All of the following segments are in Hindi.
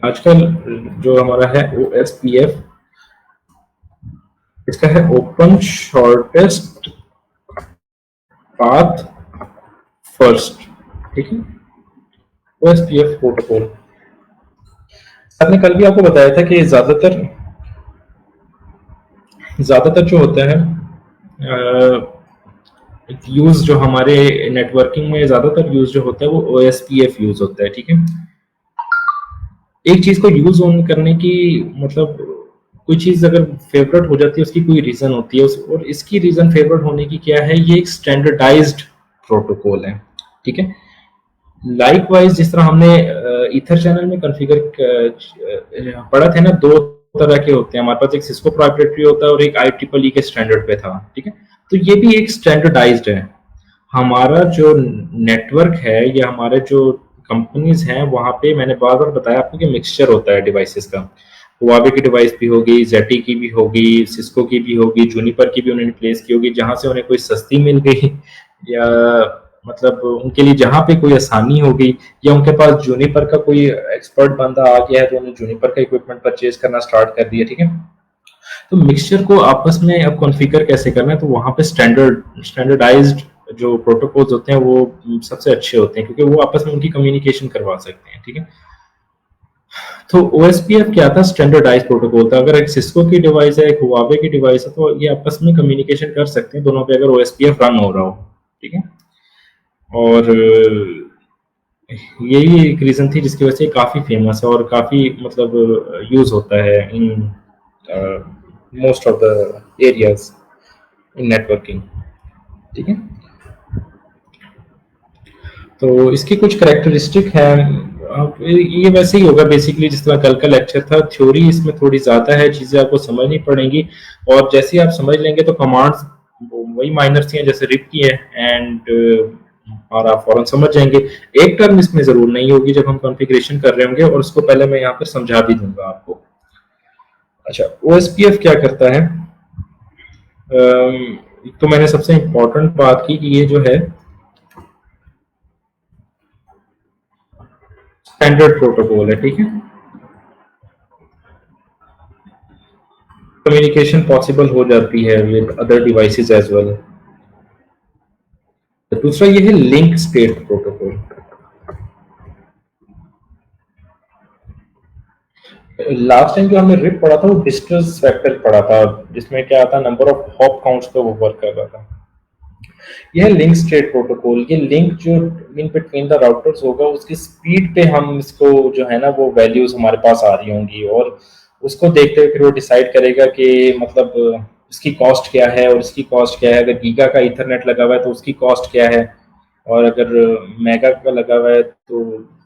आजकल जो हमारा है OSPF, इसका है ओपन शॉर्टेस्ट पाथ फर्स्ट, ठीक है, OSPF प्रोटोकॉल। आपने कल भी आपको बताया था कि ज्यादातर जो होता है यूज, जो हमारे नेटवर्किंग में ज्यादातर यूज जो होता है वो OSPF यूज होता है, ठीक है। एक चीज को यूज ऑन करने की मतलब, कोई चीज अगर फेवरेट हो जाती है उसकी कोई रीजन होती है और इसकी रीजन फेवरेट होने की क्या है, ये एक स्टैंडर्डाइज्ड प्रोटोकॉल है, ठीक है। लाइकवाइज जिस तरह हमने ईथर चैनल में कॉन्फ़िगर पढ़ा थे ना, दो तरह के होते हैं हमारे पास, एक सिस्को प्रोप्राइटरी होता है और एक IEEE के स्टैंडर्ड पे था, ठीक है। तो ये भी एक स्टैंडर्डाइज्ड है। हमारा जो नेटवर्क है या हमारे जो कंपनीज हैं, वहां पे मैंने बार बार बताया आपको कि मिक्सचर होता है डिवाइसेस का। हुआवे की डिवाइस भी होगी, जेटी की भी होगी, सिस्को की भी होगी, जूनिपर की भी उन्होंने प्लेस की होगी, जहां से उन्हें कोई सस्ती मिल गई या मतलब उनके लिए जहां पे कोई आसानी हो गई, या उनके पास जूनिपर का कोई एक्सपर्ट बंदा आ गया है तो उन्हें जूनिपर का इक्विपमेंट परचेज करना स्टार्ट कर दिया, ठीक है। तो मिक्सचर को आपस में अब कॉन्फ़िगर कैसे करना है, तो वहां पे स्टैंडर्डाइज्ड जो प्रोटोकॉल्स होते हैं वो सबसे अच्छे होते हैं, क्योंकि वो आपस में उनकी कम्युनिकेशन करवा सकते हैं, ठीक है। तो OSPF क्या था, स्टैंडर्डाइज प्रोटोकॉल था। अगर एक सिस्को की डिवाइस है, एक हुआवे की डिवाइस है, तो ये आपस में कम्युनिकेशन कर सकते हैं दोनों पे, अगर OSPF रन हो रहा हो, ठीक है। और यही एक रीजन थी जिसकी वजह से काफी फेमस है और काफी मतलब यूज होता है in most of the areas in networking, ठीक है। तो इसकी कुछ करेक्टरिस्टिक है। ये वैसे ही होगा बेसिकली जिस तरह कल का लेक्चर था, थ्योरी इसमें थोड़ी ज्यादा है, चीजें आपको समझनी पड़ेंगी, और जैसे ही आप समझ लेंगे तो कमांड्स वही माइनर सी हैं जैसे रिप की है, एंड और आप फौरन समझ जाएंगे। एक टर्म इसमें जरूर नहीं होगी जब हम कॉन्फ़िगरेशन कर रहे होंगे, और उसको पहले मैं यहाँ पर समझा भी दूंगा आपको। अच्छा, OSPF क्या करता है? तो मैंने सबसे इम्पोर्टेंट बात की कि ये जो है स्टैंडर्ड प्रोटोकॉल है, ठीक है। कम्युनिकेशन पॉसिबल हो जाती है with other devices as well. दूसरा ये है link state protocol. Last time जो हमने रिप पढ़ा था वो डिस्टेंस वेक्टर पढ़ा था, जिसमें क्या आता, नंबर ऑफ हॉप काउंट्स पे वो वर्क कर रहा था। यह लिंक स्टेट प्रोटोकॉल, ये लिंक जो इन बिटवीन द राउटर्स होगा, उसकी स्पीड पे हम इसको जो है ना वो वैल्यूज हमारे पास आ रही होंगी, और उसको देखते हुए फिर वो डिसाइड करेगा कि मतलब उसकी कॉस्ट क्या है और इसकी कॉस्ट क्या है। अगर गीगा का इथरनेट लगा हुआ है तो उसकी कॉस्ट क्या है, और अगर मेगा का लगा हुआ है तो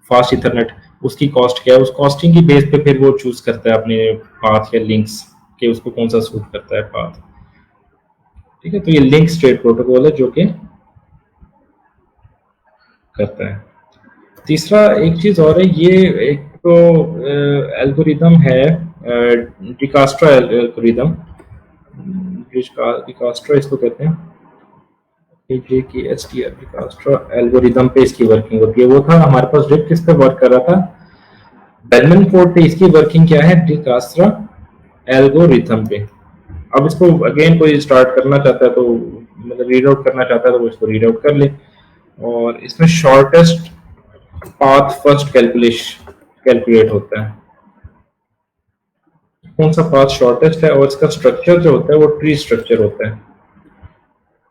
फास्ट इथरनेट, उसकी कॉस्ट क्या है। उस कॉस्टिंग की बेस पे फिर वो चूज करता है अपने पाथ या लिंक्स के उसको कौन सा सूट करता है पाथ, ठीक है। तो ये लिंक स्टेट प्रोटोकॉल है जो कि करता है। तीसरा एक चीज और है, ये एक तो एल्गोरिदम है, डिकास्ट्रा एल्गोरिदम, डिकास्ट्रा इसको कहते हैं, AJKSTR डिकास्ट्रा एल्गोरिदम पे इसकी वर्किंग होती है। वो था हमारे पास डिप किस पे वर्क कर रहा था, बेलमन फोर्ड पे। इसकी वर्किंग क्या है, डिकास्ट्रा एल्गोरिथम पे। अब इसको अगेन कोई स्टार्ट करना चाहता है तो मतलब रीड आउट करना चाहता है तो वो इसको रीड आउट कर ले। और इसमें शॉर्टेस्ट पाथ फर्स्ट कैलकुलेट होता है, कौन सा पाथ शॉर्टेस्ट है, और इसका स्ट्रक्चर जो होता है वो ट्री स्ट्रक्चर होता है,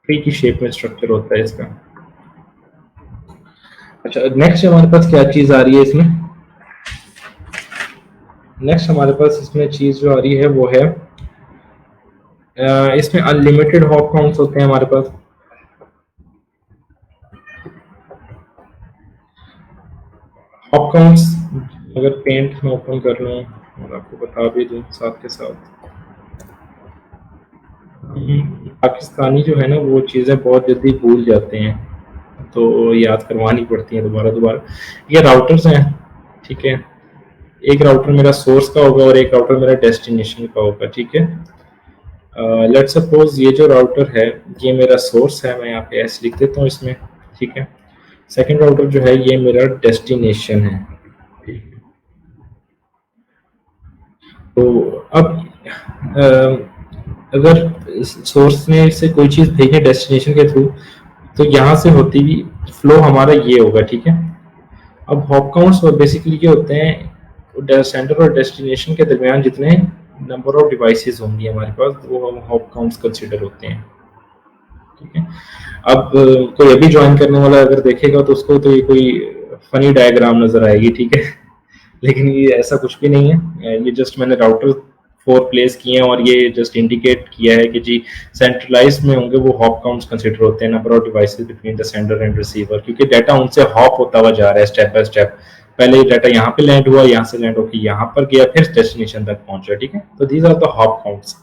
ट्री की शेप में स्ट्रक्चर होता है इसका। अच्छा, नेक्स्ट हमारे पास क्या चीज आ रही है इसमें, नेक्स्ट हमारे पास इसमें चीज जो आ रही है वो है इसमें अनलिमिटेड हॉप काउंट्स होते हैं हमारे पास। हॉप काउंट्स अगर पेंट में ओपन कर लूँ और आपको बता भी दूँ साथ के साथ, पाकिस्तानी जो है ना वो चीज़ें बहुत जल्दी भूल जाते हैं, तो याद करवानी पड़ती है दोबारा दोबारा। ये राउटर्स हैं, ठीक है। एक राउटर मेरा सोर्स का होगा और एक राउटर मेरा डेस्टिनेशन का होगा, ठीक है। लेट सपोज ये जो राउटर है ये मेरा सोर्स है, मैं यहाँ पे एस लिख देता हूँ इसमें, ठीक है। सेकंड राउटर जो है ये मेरा डेस्टिनेशन है, तो अब अगर सोर्स में से कोई चीज़ भेजे डेस्टिनेशन के थ्रू, तो यहाँ से होती हुई फ्लो हमारा ये होगा, ठीक है। अब हॉप काउंट्स बेसिकली ये होते हैं, सेंटर और डेस्टिनेशन के दरमियान जितने नंबर ऑफ डिवाइसेस होंगी हमारे पास, वो हम हॉप काउंट्स कंसिडर होते हैं, ठीक है। अब कोई अभी ज्वाइन करने वाला अगर देखेगा तो उसको तो ये कोई फनी डायग्राम नजर आएगी, ठीक है। लेकिन ये ऐसा कुछ भी नहीं है, ये जस्ट मैंने राउटर 4 प्लेस किए हैं और ये जस्ट इंडिकेट किया है कि जी सेंट्रलाइज में होंगे वो हॉप काउंट्स कंसिडर होते हैं, number of devices between the sender and receiver, क्योंकि डाटा उनसे हॉप होता हुआ जा रहा है स्टेप बाय स्टेप। पहले ये डाटा यहाँ पे लैंड हुआ, यहाँ से लैंड होकर यहाँ पर गया, फिर डेस्टिनेशन तक पहुंचा, ठीक है। तो these are the hop counts.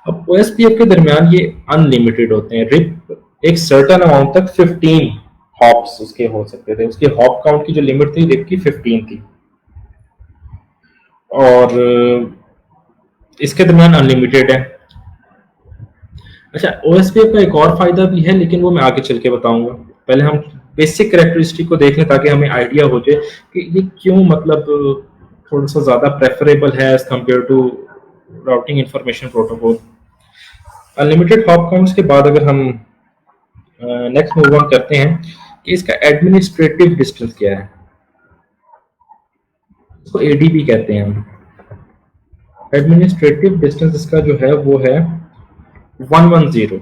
अब ओएसपीएफ के दरमियान ये अनलिमिटेड होते हैं, रिप एक सर्टेन अमाउंट तक 15 हॉप्स उसके हो सकते थे, उसकी हॉप काउंट की जो लिमिट थी रिप की 15 थी, और इसके दरमियान अनलिमिटेड है। अच्छा, ओएसपीएफ का एक और फायदा भी है, लेकिन वो मैं आगे चल के बताऊंगा। पहले हम बेसिक कैरेक्टरिस्टिक को देख लें ताकि हमें आइडिया हो जाए कि ये क्यों मतलब थोड़ा सा ज्यादा प्रेफरेबल है as compared to routing information protocol. Unlimited hop counts के बाद अगर हम नेक्स्ट मूव ऑन करते हैं कि इसका एडमिनिस्ट्रेटिव डिस्टेंस क्या है, इसको एडीबी कहते हैं हम। एडमिनिस्ट्रेटिव डिस्टेंस इसका जो है वो है 110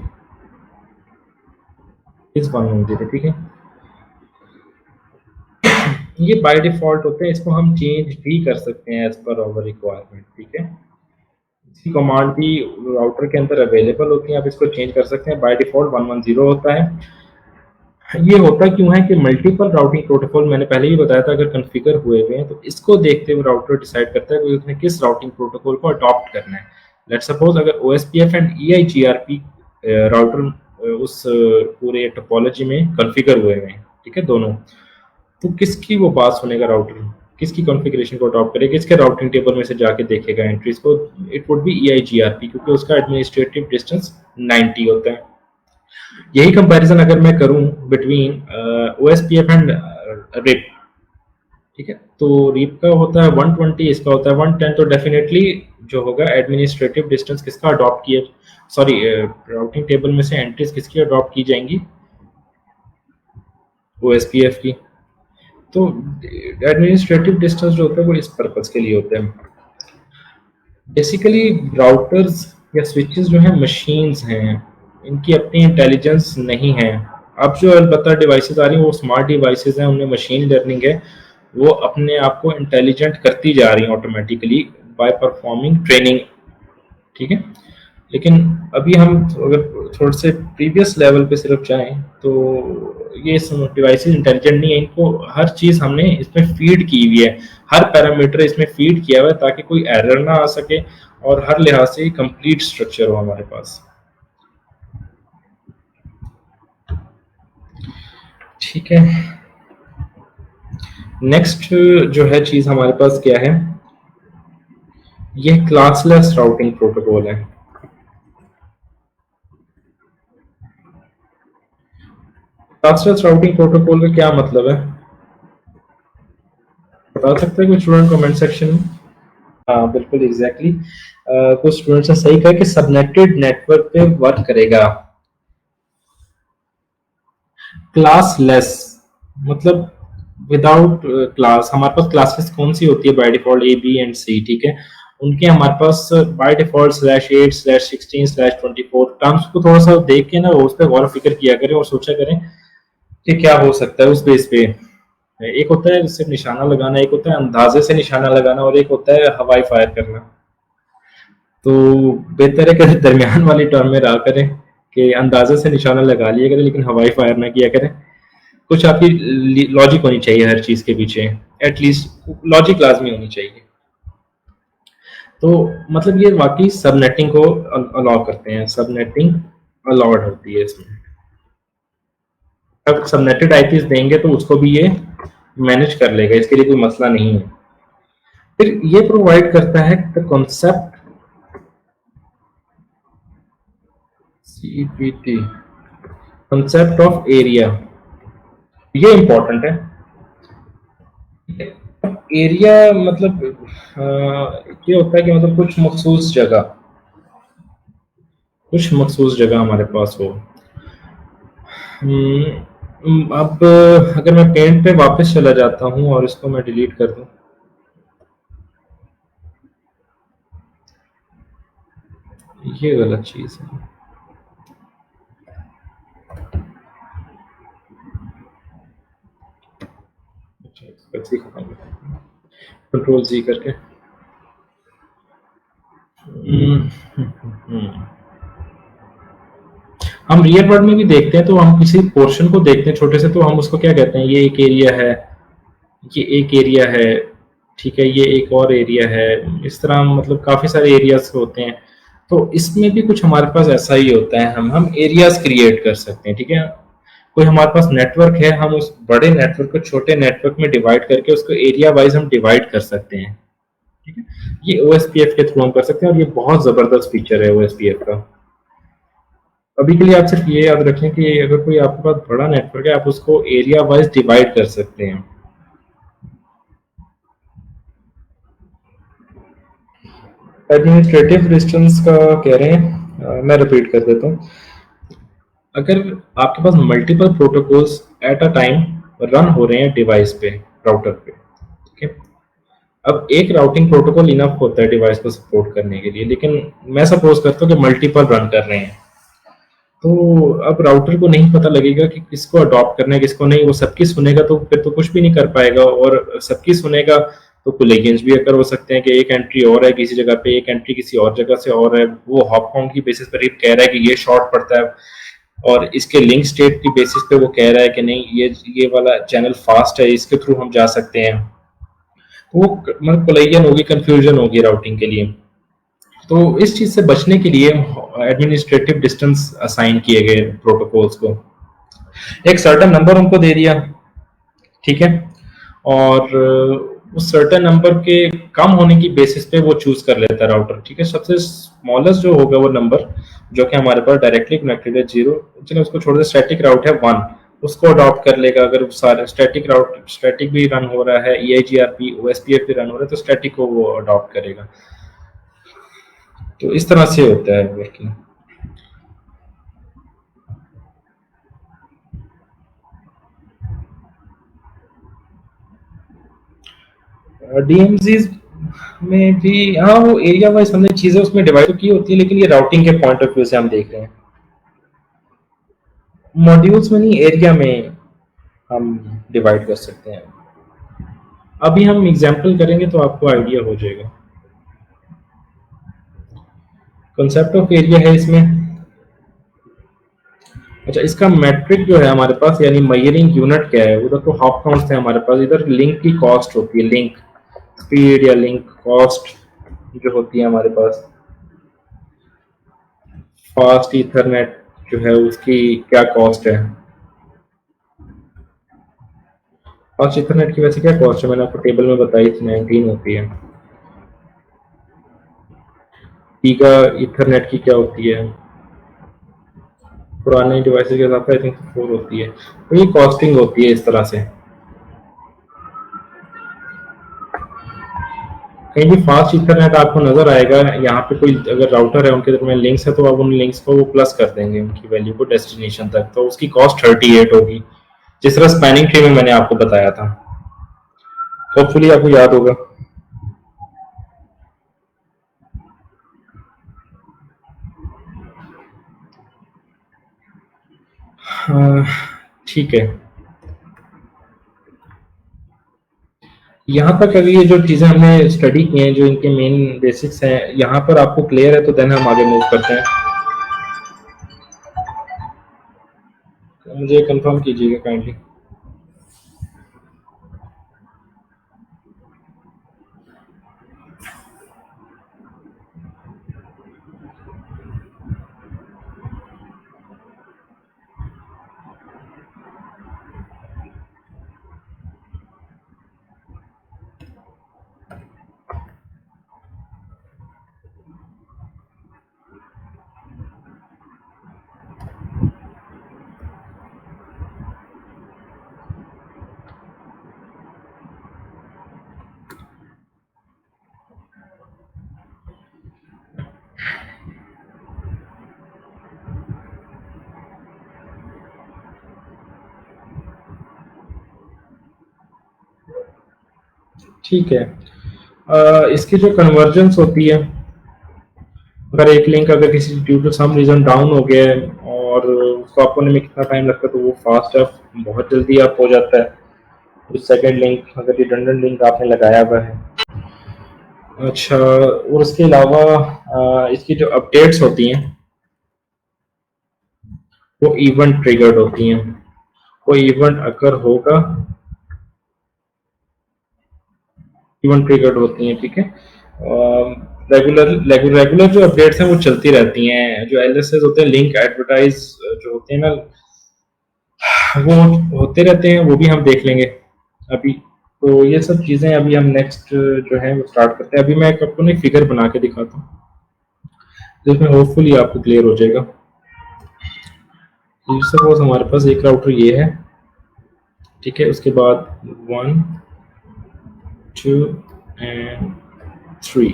इज 110, ठीक है। ये बाय डिफॉल्ट होते हैं, इसको हम चेंज भी कर सकते हैं एज पर आवर रिक्वायरमेंट, ठीक है। इसकी कमांड भी राउटर के अंदर अवेलेबल होती है, आप इसको चेंज कर सकते हैं। बाय डिफॉल्ट 110 होता है। ये होता क्यों है कि मल्टीपल राउटिंग प्रोटोकॉल, मैंने पहले ही बताया था, अगर कॉन्फ़िगर हुए हुए हैं तो इसको देखते हुए राउटर डिसाइड करता है कि उसने किस राउटिंग प्रोटोकॉल को अडॉप्ट करना है। लेट्स सपोज अगर ओएसपीएफ एंड ईआईजीआरपी राउटर उस पूरे टोपोलॉजी में कॉन्फ़िगर हुए हैं, ठीक है, दोनों, तो किसकी वो पास सुनेगा राउटर, किसकी कॉन्फ़िगरेशन को अडॉप्ट करेगा, किसके राउटिंग टेबल में से जाके देखेगा एंट्रीज को। इट वुड बी ईआईजीआरपी, क्योंकि उसका एडमिनिस्ट्रेटिव डिस्टेंस 90 होता है। यही कंपैरिजन अगर मैं करूं बिटवीन ओएसपीएफ एंड रिप, ठीक है, तो रिप का होता है 120, इसका होता है 110, तो डेफिनेटली जो होगा एडमिनिस्ट्रेटिव डिस्टेंस किसका अडॉप्ट किया, सॉरी राउटिंग टेबल में से एंट्रीज किसकी अडॉप्ट की जाएंगी, ओएसपीएफ की। तो एडमिनिस्ट्रेटिव डिस्टेंस जो होता है वो इस पर्पज के लिए होता है। बेसिकली राउटर्स या स्विचेस जो हैं मशीन्स हैं, इनकी अपनी इंटेलिजेंस नहीं है। अब जो अलबत्ता डिवाइसेस आ रही हैं वो स्मार्ट डिवाइसेस हैं, उनमें मशीन लर्निंग है, वो अपने आप को इंटेलिजेंट करती जा रही हैं ऑटोमेटिकली बाय परफॉर्मिंग ट्रेनिंग, ठीक है। लेकिन अभी हम अगर थोड़े से प्रीवियस लेवल पे सिर्फ जाएं तो ये डिवाइसेस इंटेलिजेंट नहीं है, इनको हर चीज़ हमने इसमें फीड की हुई है, हर पैरामीटर इसमें फीड किया हुआ है ताकि कोई एरर ना आ सके और हर लिहाज से कंप्लीट स्ट्रक्चर हो हमारे पास, ठीक है। नेक्स्ट जो है चीज़ हमारे पास क्या है, यह क्लासलेस राउटिंग प्रोटोकॉल है। क्लासलेस राउटिंग प्रोटोकॉल का क्या मतलब है, बता सकते हैं कोई स्टूडेंट कमेंट सेक्शन में। हाँ बिल्कुल एग्जैक्टली, कुछ स्टूडेंट्स ने सही कहा कि सबनेटेड नेटवर्क पे वर्क करेगा। क्लासलेस मतलब विदाउट क्लास, हमारे पास क्लासेस कौन सी होती है by default, A B and C, ठीक है। उनके हमारे पास बाय डिफॉल्ट /8/16/24 टर्म्स को थोड़ा सा देख के ना उस पर गौर फिक्र किया करें और सोचा करें कि क्या हो सकता है उस बेस पे। एक होता है सिर्फ निशाना लगाना, एक होता है अंदाजे से निशाना लगाना, और एक होता है हवाई फायर करना। तो बेहतर है कि दरमियान वाली टर्म में रहा करें कि अंदाजे से निशाना लगा लिया करें लेकिन हवाई फायर ना किया करें। कुछ आपकी लॉजिक होनी चाहिए हर चीज के पीछे, एटलीस्ट लॉजिक लाजमी होनी चाहिए। तो मतलब ये वाकई सबनेटिंग को अलाउ करते हैं, सबनेटिंग अलाउड होती है इसमें। अब सबनेटेड आईपीज देंगे तो उसको भी ये मैनेज कर लेगा, इसके लिए कोई मसला नहीं है। फिर ये प्रोवाइड करता है the concept CPT, concept of area, ये इंपॉर्टेंट है। एरिया मतलब ये होता है कि मतलब कुछ मखसूस जगह हमारे पास हो। अब अगर मैं पेंट पे वापस चला जाता हूँ और इसको मैं डिलीट कर दूँ, ये गलत चीज़ है। अच्छा, वैसे ही खत्म कंट्रोल जी करके। हम्म, हम्म। हम रियल वर्ल्ड में भी देखते हैं तो हम किसी पोर्शन को देखते हैं छोटे से, तो हम उसको क्या कहते हैं, ये एक एरिया है, ये एक एरिया है, ठीक है, ये एक और एरिया है। इस तरह मतलब काफी सारे एरियाज होते हैं। तो इसमें भी कुछ हमारे पास ऐसा ही होता है, हम एरियाज क्रिएट कर सकते हैं, ठीक है। कोई हमारे पास नेटवर्क है, हम उस बड़े नेटवर्क को छोटे नेटवर्क में डिवाइड करके उसको एरिया वाइज हम डिवाइड कर सकते हैं, ठीक है। ये ओएसपीएफ के थ्रू हम कर सकते हैं और ये बहुत जबरदस्त फीचर है ओएसपीएफ का। अभी के लिए आप सिर्फ ये याद रखें कि अगर कोई आपके पास बड़ा नेटवर्क है, आप उसको एरिया वाइज डिवाइड कर सकते हैं। एडमिनिस्ट्रेटिव डिस्टेंस का कह रहे हैं, मैं रिपीट कर देता हूँ। अगर आपके पास multiple protocols at a time run हो रहे हैं डिवाइस पे, राउटर पे, ठीक है। अब एक राउटिंग प्रोटोकॉल इनफ होता है डिवाइस को सपोर्ट करने के लिए, लेकिन मैं सपोज करता हूँ कि मल्टीपल रन कर रहे हैं, तो अब राउटर को नहीं पता लगेगा कि किसको अडॉप्ट करना है किसको नहीं। वो सबकी सुनेगा तो फिर तो कुछ भी नहीं कर पाएगा, और सबकी सुनेगा तो कोलिजन्स भी अगर हो सकते हैं कि एक एंट्री और है किसी जगह पे, एक एंट्री किसी और जगह से और है, वो हॉप काउंट की बेसिस पर कह रहा है कि ये शॉर्ट पड़ता है, और इसके लिंक स्टेट की बेसिस पे वो कह रहा है कि नहीं, ये वाला चैनल फास्ट है, इसके थ्रू हम जा सकते हैं। तो वो मतलब कोलिजन होगी, कंफ्यूजन होगी राउटिंग के लिए। तो इस चीज से बचने के लिए एडमिनिस्ट्रेटिव डिस्टेंस असाइन किए गए प्रोटोकॉल्स को, एक सर्टेन नंबर उनको दे दिया, ठीक है। और उस सर्टेन नंबर के कम होने की बेसिस पे वो चूज कर लेता है राउटर, ठीक है। सबसे स्मॉलेस्ट जो होगा वो नंबर जो कि हमारे पास डायरेक्टली कनेक्टेड है, जीरो, चलो उसको छोड़ दे, स्टैटिक राउट है वन, उसको अडॉप्ट कर लेगा। अगर सारे स्टैटिक भी रन हो रहा है, EIGRP OSPF भी रन हो रहा है, तो स्टैटिक को वो अडॉप्ट करेगा। तो इस तरह से होता है वर्किंग। डीएमजीज में भी हाँ, वो एरिया वाइज हमने चीजें उसमें डिवाइड तो की होती है, लेकिन ये राउटिंग के पॉइंट ऑफ व्यू से हम देख रहे हैं। मॉड्यूल्स में नहीं, एरिया में हम डिवाइड कर सकते हैं। अभी हम एग्जांपल करेंगे तो आपको आइडिया हो जाएगा। कॉन्सेप्ट ऑफ एरिया है इसमें। अच्छा, इसका मैट्रिक जो है हमारे पास, यानी मेजरिंग यूनिट क्या है, उधर तो हॉप काउंट्स है हमारे पास, इधर लिंक की कॉस्ट होती है, लिंक स्पीड या लिंक कॉस्ट जो होती है हमारे पास। फास्ट ईथरनेट जो है उसकी क्या कॉस्ट है, फास्ट ईथरनेट की वैसे क्या कॉस्ट है, मैंने आपको टेबल में बताई थी, 19 होती है। गीगा ईथरनेट की क्या होती है, पुराने डिवाइसेस के हिसाब से आई थिंक 4 होती है। तो ये कॉस्टिंग होती है इस तरह से। कहीं भी फास्ट ईथरनेट आपको नजर आएगा, यहाँ पे कोई अगर राउटर है उनके दरमियान लिंक्स है, तो आप उन लिंक्स को वो प्लस कर देंगे उनकी वैल्यू को डेस्टिनेशन तक, तो उसकी कॉस्ट 38 होगी, जिस तरह स्पैनिंग ट्री में मैंने आपको बताया था। होपफुली आपको याद होगा। हाँ, ठीक है। यहाँ तक अगर ये जो चीज़ें हमने स्टडी की हैं, जो इनके मेन बेसिक्स हैं, यहाँ पर आपको क्लियर है, तो देन हम आगे मूव करते हैं। मुझे कंफर्म कीजिएगा काइंडली। ठीक है। इसकी जो कन्वर्जेंस होती है, अगर एक लिंक अगर किसी due to some reason down हो गया है और उसको अप होने में कितना टाइम लगता है, तो वो फास्ट अप बहुत जल्दी अप हो जाता है। सेकंड लिंक अगर रिडंडेंट लिंक आपने लगाया हुआ है। अच्छा, और उसके अलावा इसकी जो अपडेट्स होती हैं वो इवेंट ट्रिगर्ड होती हैं। कोई इवेंट अगर होगा, इवेंट ट्रिगर्ड होती हैं, ठीक है। रेगुलर रेगुलर जो अपडेट्स हैं वो चलती रहती हैं। जो एलएसएस होते हैं, लिंक एडवर्टाइज जो होते हैं ना, वो होते रहते हैं, वो भी हम देख लेंगे अभी। तो ये सब चीज़ें अभी हम नेक्स्ट जो है वो स्टार्ट करते हैं। अभी मैं आपको ना फिगर बना के दिखाता हूँ जिसमें होपफुली आपको क्लियर हो जाएगा। सपोज हमारे पास एक राउटर ये है, ठीक है। उसके बाद 1 2 एंड 3,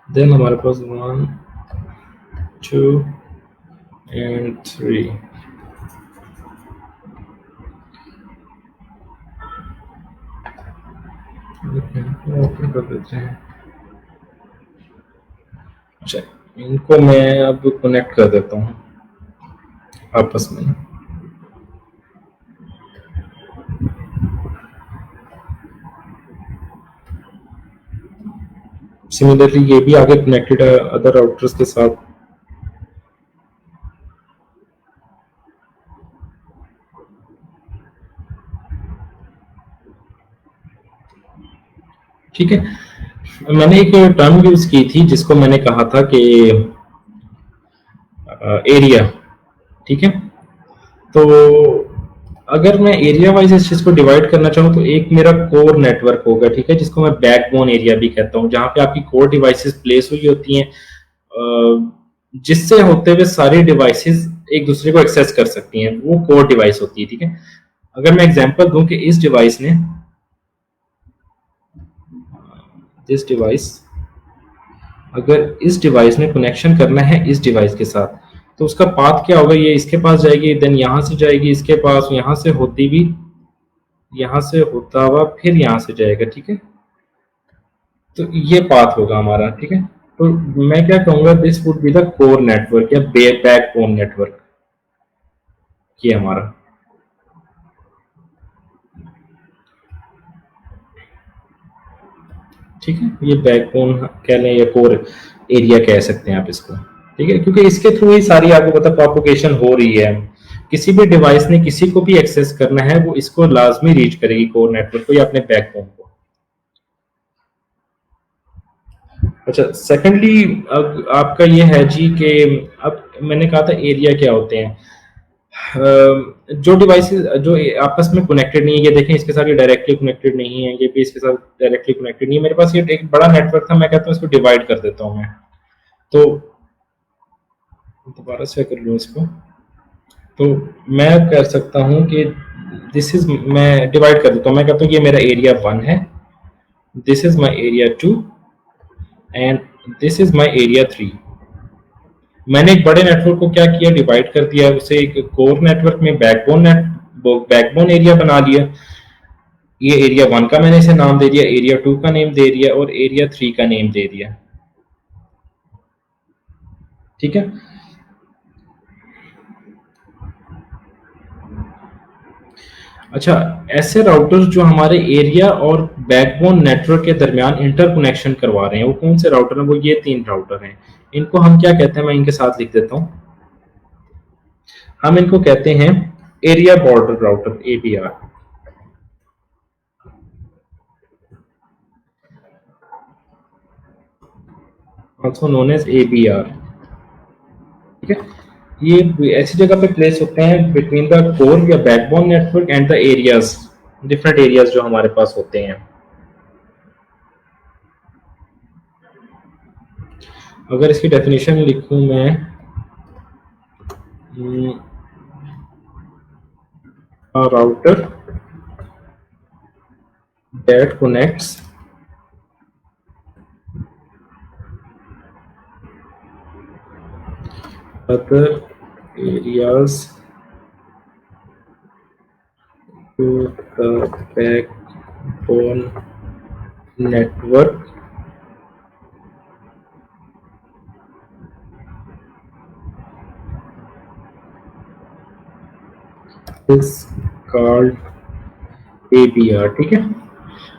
देन हमारे पास 1 2 एंड 3। ओपन कर देते हैं। अच्छा, इनको मैं अब कनेक्ट कर देता हूँ आपस में। सिमिलरली ये भी आगे कनेक्टेड है अदर राउटर्स के साथ। ठीक है। मैंने एक टर्म यूज की थी जिसको मैंने कहा था कि एरिया, ठीक है। तो अगर मैं एरिया वाइज इस चीज को डिवाइड करना चाहूँ तो एक मेरा कोर नेटवर्क होगा, ठीक है, जिसको मैं बैकबोन एरिया भी कहता हूँ, जहाँ पे आपकी कोर डिवाइसेस प्लेस हुई होती हैं, जिससे होते हुए सारी डिवाइसेस एक दूसरे को एक्सेस कर सकती हैं, वो कोर डिवाइस होती है, ठीक है। अगर मैं एग्जांपल दूं कि इस डिवाइस ने दिस डिवाइस अगर इस डिवाइस ने कनेक्शन करना है इस डिवाइस के साथ, तो उसका पाथ क्या होगा? ये इसके पास जाएगी, देन यहां से जाएगी इसके पास, यहां से होती भी, यहां से होता हुआ फिर यहां से जाएगा, ठीक है। तो ये पाथ होगा हमारा, ठीक है। तो मैं क्या कहूंगा, this would be the core network या बैकबोन नेटवर्क, ये हमारा, ठीक है। ये बैकबोन कह लें या कोर एरिया कह सकते हैं आप इसको, ठीक है, क्योंकि इसके थ्रू ही सारी आपको पता प्रोपोगेशन हो रही है। किसी भी डिवाइस ने किसी को भी एक्सेस करना है, वो इसको लाजमी रीच करेगी, कोर नेटवर्क को या अपने बैकबोन को। अच्छा, सेकेंडली आपका ये है जी कि अब मैंने कहा था एरिया क्या होते हैं। जो डिवाइसेस जो आपस में कनेक्टेड नहीं है, ये देखें इसके साथ ये डायरेक्टली कनेक्टेड नहीं है, ये भी इसके साथ डायरेक्टली कनेक्टेड नहीं है। मेरे पास ये एक बड़ा नेटवर्क था, मैं कहता हूँ इसको डिवाइड कर देता हूँ मैं। तो दोबारा से कर लूँ इसको, तो मैं कर सकता हूँ कि दिस इज, मैं डिवाइड कर देता हूँ, मैं कहता हूँ ये मेरा एरिया 1 है, this is my area 2 and this is my area 3। मैंने एक बड़े नेटवर्क को क्या किया, डिवाइड कर दिया, उसे एक कोर नेटवर्क में बैकबोन एरिया बना लिया। ये एरिया 1 का मैंने इसे नाम दे दिया, एरिया 2 का नेम दे दिया और एरिया 3 का नेम दे दिया, ठीक है। अच्छा, ऐसे राउटर्स जो हमारे एरिया और बैकबोन नेटवर्क के दरमियान इंटरकनेक्शन करवा रहे हैं, वो कौन से राउटर हैं? वो ये 3 राउटर हैं। इनको हम क्या कहते हैं, मैं इनके साथ लिख देता हूं। हम इनको कहते हैं area border router, ABR, also known as ABR, ठीक है। ये ऐसी जगह पे प्लेस होते हैं बिटवीन द कोर या backbone network and the areas, different areas जो हमारे पास होते हैं। अगर इसकी डेफिनेशन लिखूं मैं, router that connects other areas to the backbone network is called ABR। ठीक है,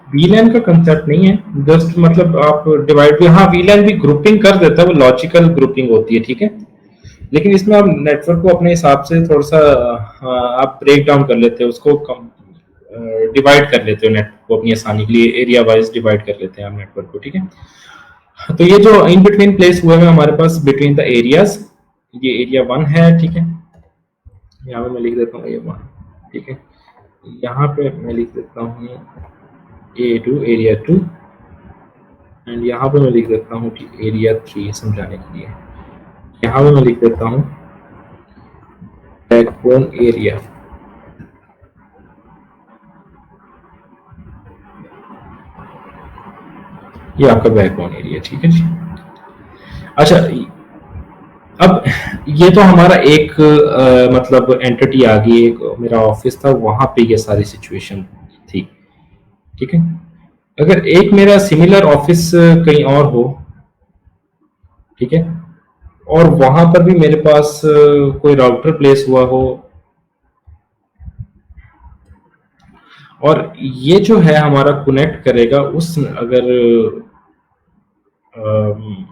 वीलैन का कंसेप्ट नहीं है, जस्ट मतलब आप डिवाइड भी, हाँ वीलैन भी ग्रुपिंग कर देता है, वो लॉजिकल ग्रुपिंग होती है। ठीक है, लेकिन इसमें आप नेटवर्क को अपने हिसाब से थोड़ा सा आप ब्रेक डाउन कर लेते हो, उसको कम डिवाइड कर लेते हो, नेटवर्क को अपनी आसानी के लिए एरिया वाइज डिवाइड कर लेते हैं आप नेटवर्क को। ठीक है, तो ये जो इन बिटवीन प्लेस हुए हैं हमारे पास बिटवीन द एरियाज, ये एरिया 1 है। ठीक है, यहाँ पे मैं लिख देता हूँ A1। ठीक है, यहाँ पे मैं लिख देता हूँ A2 एरिया 2, एंड यहाँ पे मैं लिख देता हूँ कि एरिया 3 समझाने के लिए। यहाँ पे मैं लिख देता हूँ बैकबोन एरिया। ये आपका बैकबोन एरिया। ठीक है जी। अच्छा, अब ये तो हमारा एक मतलब एंटिटी आ गई, एक मेरा ऑफिस था, वहां पे ये सारी सिचुएशन थी। ठीक है, अगर एक मेरा सिमिलर ऑफिस कहीं और हो, ठीक है, और वहां पर भी मेरे पास कोई राउटर प्लेस हुआ हो, और ये जो है हमारा कनेक्ट करेगा उस, अगर अम,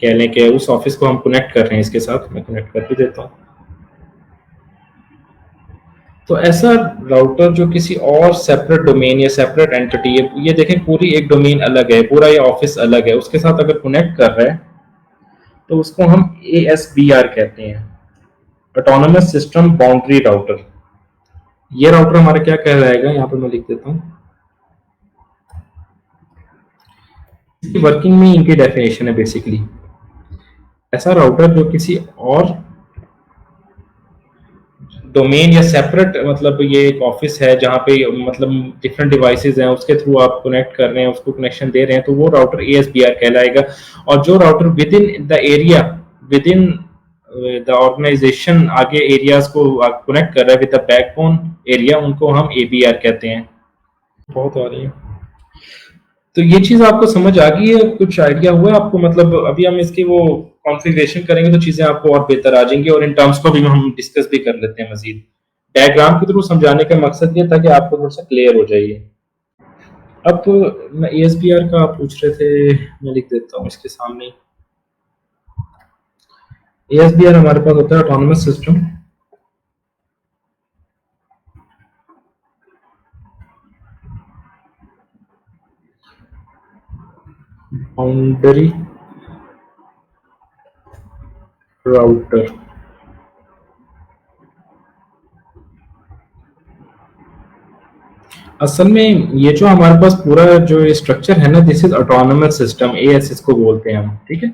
कह लें कि उस ऑफिस को हम कनेक्ट कर रहे हैं इसके साथ, मैं कनेक्ट कर भी देता हूँ। तो ऐसा राउटर जो किसी और सेपरेट डोमेन या सेपरेट एंटिटी है, ये देखें पूरी एक डोमेन अलग है, पूरा ये ऑफिस अलग है, उसके साथ अगर कनेक्ट कर रहा है तो उसको हम ASBR कहते हैं, ऑटोनोमस सिस्टम बाउंड्री राउटर। ये राउटर हमारा क्या कहलाएगा, यहाँ पे मैं लिख देता हूँ, वर्किंग में इनकी डेफिनेशन है बेसिकली, ऐसा राउटर जो किसी और डोमेन या सेपरेट, मतलब ये एक ऑफिस है जहाँ पे मतलब डिफरेंट डिवाइसेस हैं, उसके थ्रू आप कनेक्ट कर रहे हैं, उसको कनेक्शन दे रहे हैं, तो वो राउटर ASBR कहलाएगा। और जो router within the area, within the organisation आगे एरियाज को कनेक्ट कर रहा है विद द बैकबोन एरिया, उनको हम ABR कहते हैं। बहुत आ रही है। तो ये चीज आपको समझ आ गई है, कुछ आइडिया हुआ है आपको, मतलब अभी हम इसकी वो कॉन्फ़िगरेशन करेंगे तो चीजें आपको और बेहतर आ जाएंगी, और इन टर्म्स को भी हम डिस्कस भी कर लेते हैं मजीद। डायग्राम के थ्रू समझाने का मकसद ये था कि आपको थोड़ा सा क्लियर हो जाइए। अब मैं ASBR का आप पूछ रहे थे, मैं लिख देता हूँ इसके सामने। ASBR हमारे पास होता है ऑटोनोमस सिस्टम बाउंड्री राउटर। असल में ये जो हमारे पास पूरा जो स्ट्रक्चर है ना, this is autonomous system, AS इसको बोलते हैं हम। ठीक है,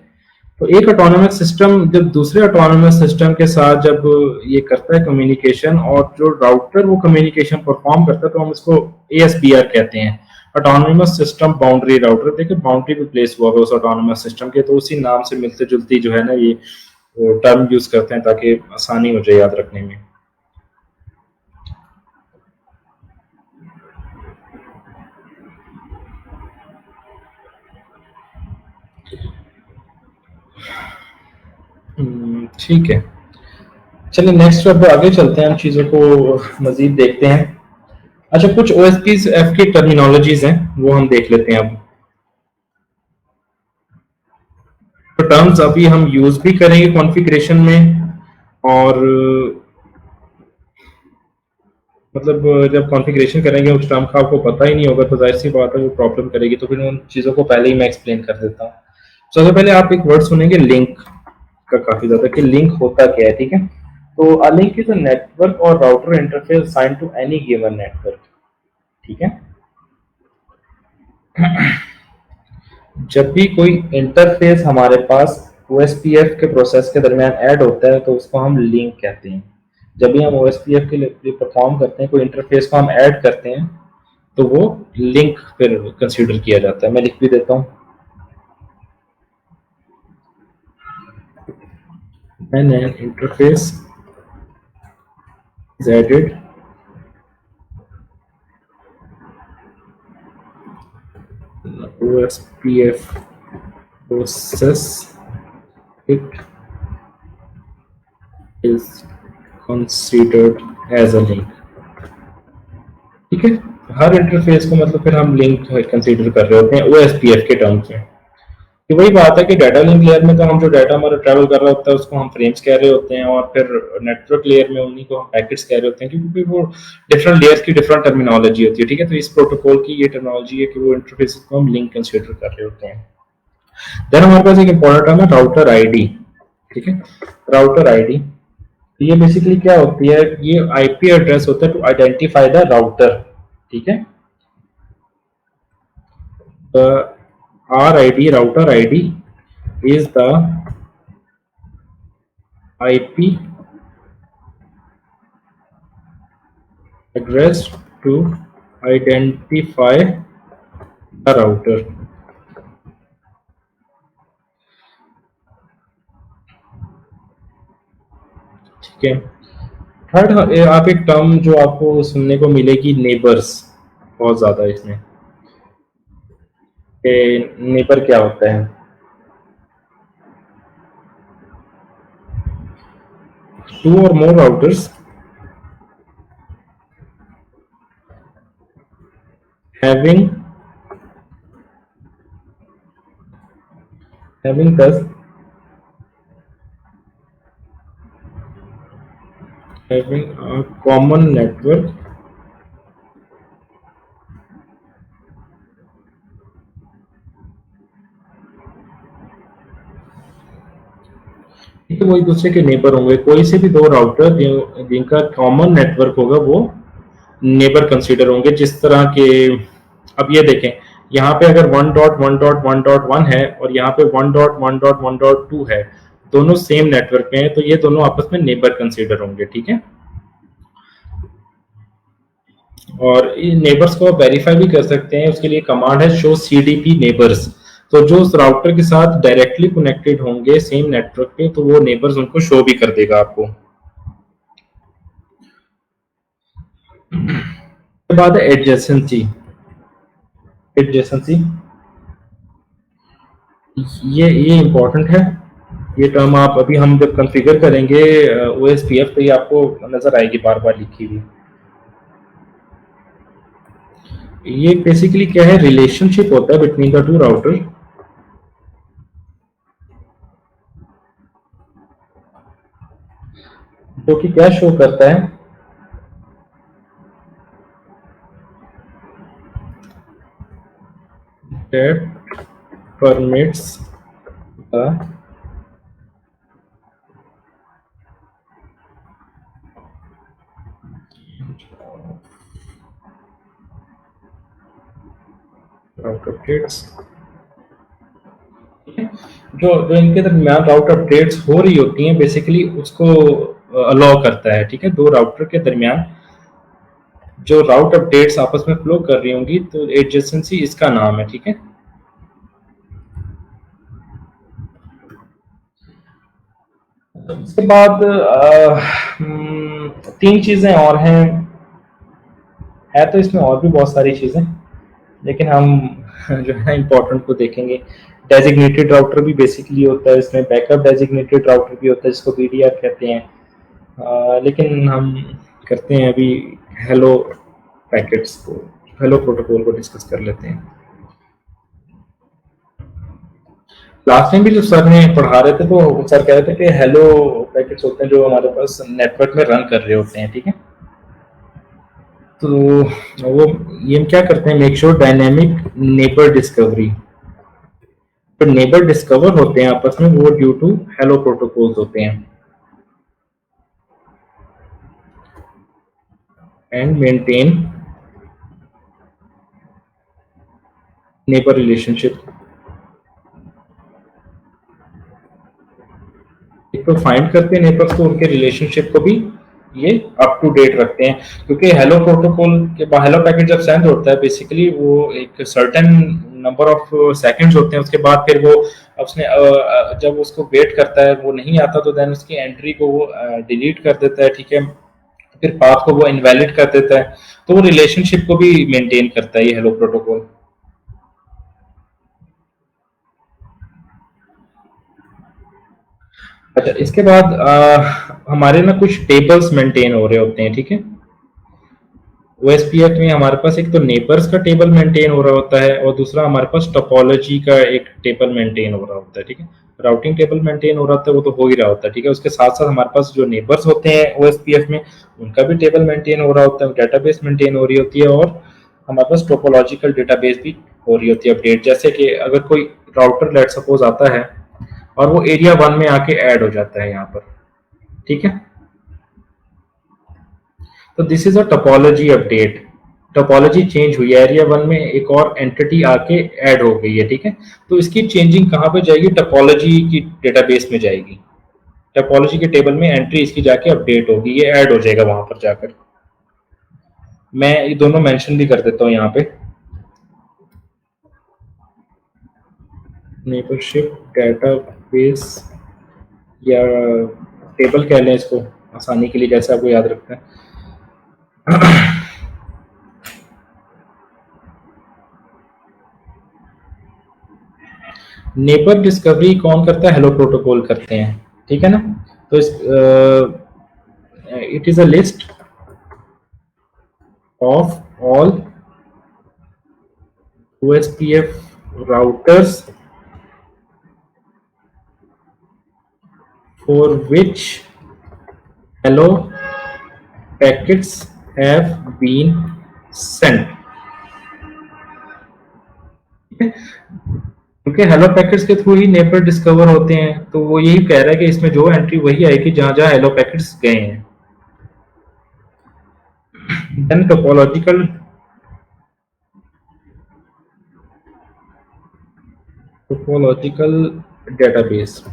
तो एक ऑटोनोमस सिस्टम जब दूसरे ऑटोनोमस सिस्टम के साथ जब ये करता है कम्युनिकेशन, और जो राउटर वो कम्युनिकेशन परफॉर्म करता है, तो हम इसको ASBR कहते हैं, ऑटोनोमस सिस्टम बाउंड्री राउटर। देखिए बाउंड्री पे प्लेस हुआ है उस ऑटोनोमस सिस्टम के, तो उसी नाम से मिलते जुलती जो है ना ये टर्म यूज करते हैं ताकि आसानी हो जाए याद रखने में। ठीक है, चलिए नेक्स्ट अब आगे चलते हैं, हम चीज़ों को मजीद देखते हैं। अच्छा, कुछ OSPF की टर्मिनोलॉजीज हैं, वो हम देख लेते हैं अब। तो टर्म्स अभी हम यूज भी करेंगे कॉन्फ़िगरेशन में, और मतलब जब कॉन्फ़िगरेशन करेंगे उस टर्म का आपको पता ही नहीं होगा, तो जाहिर सी बात है वो प्रॉब्लम करेगी, तो फिर उन चीज़ों को पहले ही मैं एक्सप्लेन कर देता हूँ। सबसे पहले आप एक वर्ड सुनेंगे लिंक का काफ़ी ज़्यादा, कि लिंक होता क्या है। ठीक है, तो a link is a network और router interface assigned to any given network. ठीक है, जब भी कोई इंटरफेस हमारे पास OSPF के प्रोसेस के दरमियान ऐड होता है तो उसको हम लिंक कहते हैं। जब भी हम OSPF के लिए परफॉर्म करते हैं, कोई इंटरफेस को हम ऐड करते हैं, तो वो लिंक फिर कंसीडर किया जाता है। मैं लिख भी देता हूँ, when an interface is added OSPF process it is considered as a link। ठीक है, हर इंटरफेस को मतलब फिर हम लिंक कंसीडर कर रहे होते हैं OSPF के टर्म्स में। कि वही बात है कि डाटा लिंक लेयर में तो हम जो डाटा हमारा ट्रैवल कर रहा होता है उसको हम फ्रेम्स कह रहे होते हैं, और फिर नेटवर्क लेयर में उन्हीं को हम पैकेट्स कह रहे होते हैं, क्योंकि वो डिफरेंट लेयर्स की डिफरेंट टर्मिनोलॉजी होती है। ठीक है, तो इस प्रोटोकॉल की ये टर्मिनोलॉजी है कि वो इंटरफेस को हम लिंक कंसीडर कर रहे होते हैं। देन हमारे पास एक इंपॉर्टेंट टर्म है राउटर आईडी। ठीक है, राउटर आईडी ये बेसिकली क्या होती है, ये आईपी एड्रेस होता है टू आइडेंटिफाई द राउटर। ठीक है, RID router ID is the IP address to identify the router। ठीक है, थर्ड आप एक टर्म जो आपको सुनने को मिलेगी नेबर्स, बहुत ज्यादा इसमें। नेबर क्या होता है, टू और मोर routers having thus having a common network तो वो एक दूसरे के नेबर होंगे। कोई से भी दो राउटर जिनका कॉमन नेटवर्क होगा वो नेबर कंसीडर होंगे। जिस तरह के अब ये देखें, यहाँ पे अगर 1.1.1.1 है और यहाँ पे 1.1.1.2 है, दोनों सेम नेटवर्क पे हैं, तो ये दोनों आपस में नेबर कंसीडर होंगे। ठीक है, और इन नेबर्स को वेरीफाई भी कर सकते हैं, उसके लिए कमांड है शो CDP नेबर्स। तो जो उस राउटर के साथ डायरेक्टली कनेक्टेड होंगे सेम नेटवर्क पे, तो वो नेबर्स उनको शो भी कर देगा आपको। उसके बाद है एडजेसेंसी। एडजेसेंसी ये इंपॉर्टेंट है, ये टर्म आप अभी हम जब कॉन्फ़िगर करेंगे OSPF तो ये आपको नजर आएगी बार बार लिखी हुई। ये बेसिकली क्या है, रिलेशनशिप होता है बिटवीन द टू राउटर जो कि क्या शो करता है, that permits the route updates. जो जो इनके दरमियान राउट अपडेट्स हो रही होती हैं बेसिकली उसको अलाउ करता है। ठीक है, दो राउटर के दरमियान जो राउट अपडेट्स आपस में फ्लो कर रही होंगी, तो एडजेसेंसी इसका नाम है। ठीक है, उसके बाद तीन चीजें और हैं, है तो इसमें और भी बहुत सारी चीजें, लेकिन हम जो है इम्पोर्टेंट को देखेंगे। डेजिग्नेटेड राउटर भी बेसिकली होता है इसमें, बैकअप डेजिग्नेटेड राउटर भी होता है जिसको BDR कहते हैं। लेकिन हम करते हैं अभी हेलो पैकेट्स को, हेलो प्रोटोकॉल को डिस्कस कर लेते हैं। लास्ट टाइम भी जो सर ने पढ़ा रहे थे तो सर कह रहे थे कि हेलो पैकेट्स होते हैं जो हमारे पास नेटवर्क में रन कर रहे होते हैं। ठीक है, तो वो ये हम क्या करते हैं, make sure dynamic neighbour discovery. तो नेबर डिस्कवर होते हैं आपस में वो ड्यू टू हेलो प्रोटोकॉल्स होते हैं। And maintain neighbour relationship. एक तो फाइंड करते हैं नेबर्स को, उनके रिलेशनशिप को भी ये अप टू डेट रखते हैं, क्योंकि हेलो प्रोटोकॉल के बाद हेलो पैकेट जब सेंड होता है बेसिकली वो एक सर्टेन नंबर ऑफ सेकंड्स होते हैं, उसके बाद फिर वो उसने जब उसको वेट करता है वो नहीं आता तो देन उसकी एंट्री को वो डिलीट कर देता है। ठीक है, फिर पाथ को वो इनवैलिड कर देता है, तो वो रिलेशनशिप को भी मेंटेन करता है ये हेलो प्रोटोकॉल। अच्छा, इसके बाद हमारे ना कुछ टेबल्स मेंटेन हो रहे होते हैं, ठीक है। ओएसपीएफ में हमारे पास एक तो नेबर्स का टेबल मेंटेन हो रहा होता है और दूसरा हमारे पास टोपोलॉजी का एक टेबल मेंटेन हो रहा होता है, ठीक है। राउटिंग टेबल मेंटेन हो रहा होता है, वो तो हो ही रहा होता है, ठीक है। उसके साथ साथ हमारे पास जो नेबर्स होते हैं ओएसपीएफ में, उनका भी टेबल मेंटेन हो रहा होता है, डेटाबेस मेंटेन हो रही होती है, और हमारे पास टोपोलॉजिकल डेटाबेस भी हो रही होती है अपडेट। जैसे कि अगर कोई राउटर लेट सपोज आता है और वो एरिया 1 में आके ऐड हो जाता है यहाँ पर, ठीक है। तो this is a topology update. Topology change हुई है, एरिया 1 में एक और एंटिटी आके ऐड हो गई है, ठीक है। तो इसकी चेंजिंग कहाँ पे जाएगी? टोपोलॉजी की डेटाबेस में जाएगी। टोपोलॉजी के टेबल में एंट्री इसकी जाके अपडेट होगी, ये ऐड हो जाएगा वहां पर जाकर। मैं ये दोनों मेंशन भी कर देता हूँ यहाँ पे। नेबरशिप डेटाबेस या टेबल कह लें इसको आसानी के लिए, जैसे आपको याद रखना है। नेबर डिस्कवरी कौन करता है? हेलो प्रोटोकॉल करते हैं, ठीक है ना। तो इस it is a list of all OSPF routers for which hello packets have been sent, ठीक है। क्योंकि हेलो पैकेट्स के थ्रू ही नेबर डिस्कवर होते हैं, तो वो यही कह रहा है कि इसमें जो एंट्री वही आएगी जहां जहां हेलो पैकेट्स गए हैं। Then topological database.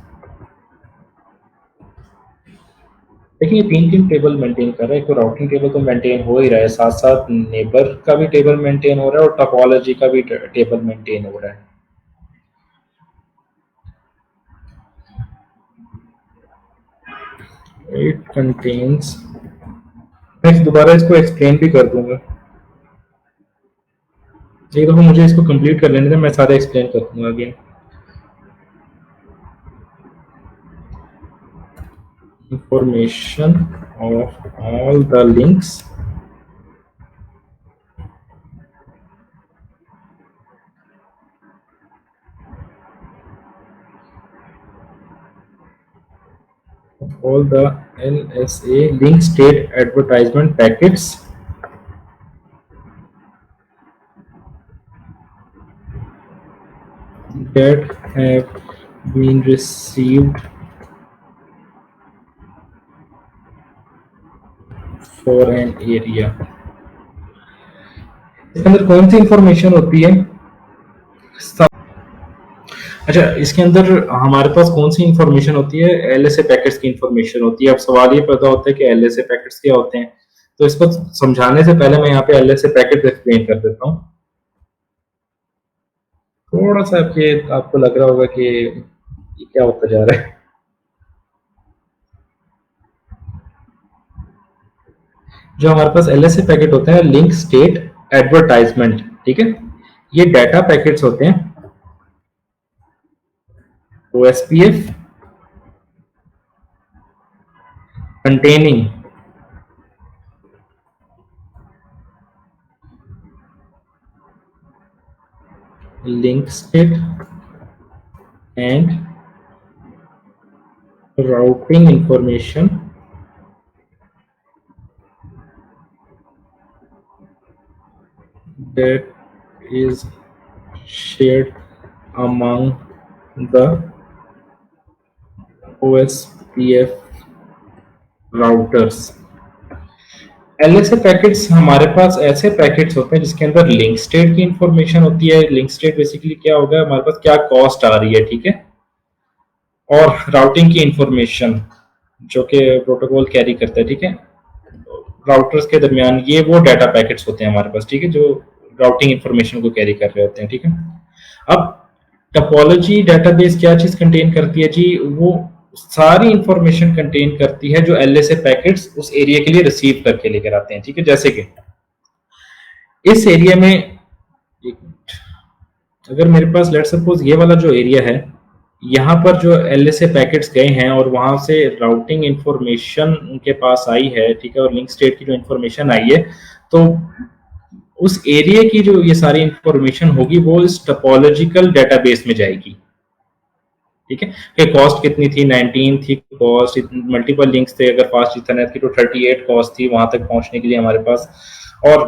देखिए, तीन तीन टेबल मेंटेन कर रहा है। एक तो राउटिंग टेबल तो मेंटेन हो ही रहा है, साथ साथ नेबर का भी टेबल मेंटेन हो रहा है और टोपोलॉजी का भी टेबल मेंटेन हो रहा है। इट कंटेन्स, मैं दोबारा इसको एक्सप्लेन भी कर दूंगा। एक दफा मुझे इसको कंप्लीट कर लेने दें, मैं सारा एक्सप्लेन कर दूंगा again. Information of all the links all the LSA link state advertisement packets that have been received for an area। इसके अंदर कौन सी इंफॉर्मेशन होती है? अच्छा, इसके अंदर हमारे पास कौन सी इंफॉर्मेशन होती है? एलएसए पैकेट्स की इंफॉर्मेशन होती है। अब सवाल ये पैदा होता है कि एलएसए पैकेट्स क्या होते हैं। तो इसको समझाने से पहले मैं यहाँ पे एलएसए पैकेट एक्सप्लेन कर देता हूँ। थोड़ा सा आपको लग रहा होगा कि ये क्या होता जा रहा है। जो हमारे पास एलएसए पैकेट होते हैं, लिंक स्टेट एडवर्टाइजमेंट, ठीक है। ये डाटा पैकेट्स होते हैं OSPF containing link state and routing information that is shared among the OSPF routers। LSA packets हमारे पास ऐसे पैकेट्स होते हैं जिसके अंदर लिंक स्टेट की इंफॉर्मेशन होती है। लिंक स्टेट बेसिकली क्या होगा, हमारे पास क्या कॉस्ट आ रही है, ठीक है, और राउटिंग की इंफॉर्मेशन जो कि प्रोटोकॉल कैरी करता है, ठीक है, राउटर्स के दरमियान। ये वो डाटा पैकेट्स होते हैं हमारे पास, ठीक है, जो राउटिंग इंफॉर्मेशन को कैरी कर रहे होते हैं, ठीक है। अब टोपोलॉजी डेटाबेस क्या चीज कंटेन करती है जी? वो सारी इंफॉर्मेशन कंटेन करती है जो एलएसए पैकेट्स उस एरिया के लिए रिसीव करके लेकर आते हैं, ठीक है। जैसे कि इस एरिया में, अगर मेरे पास लेट सपोज ये वाला जो एरिया है, यहाँ पर जो एलएसए पैकेट्स गए हैं और वहां से राउटिंग इंफॉर्मेशन उनके पास आई है, ठीक है, और लिंक स्टेट की जो इंफॉर्मेशन आई है, तो उस एरिया की जो ये सारी इंफॉर्मेशन होगी वो इस टोपोलॉजिकल डेटाबेस में जाएगी। ठीक है, कि कॉस्ट कितनी थी, 19 थी कॉस्ट, मल्टीपल लिंक्स थे, अगर फास्ट इथरनेट की तो 38 कॉस्ट थी वहां तक पहुंचने के लिए हमारे पास, और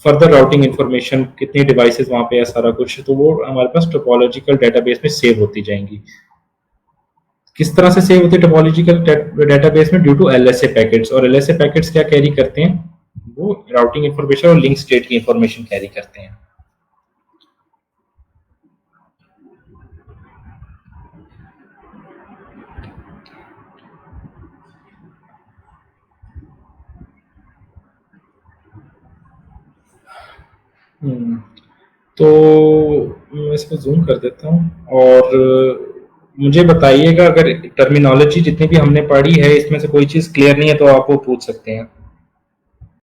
फर्दर राउटिंग इंफॉर्मेशन कितनी डिवाइसेस वहां पे है, सारा कुछ, तो वो हमारे पास टोपोलॉजिकल डेटाबेस में सेव होती जाएंगी। किस तरह से सेव होती है टोपोलॉजिकल डेटाबेस में? Due to LSA packets. और एलएसए पैकेट्स क्या कैरी करते हैं? वो राउटिंग इंफॉर्मेशन और लिंक स्टेट की इंफॉर्मेशन कैरी करते हैं। हम्म, तो मैं इसको जूम कर देता हूँ, और मुझे बताइएगा अगर टर्मिनोलॉजी जितनी भी हमने पढ़ी है इसमें से कोई चीज़ क्लियर नहीं है तो आप वो पूछ सकते हैं।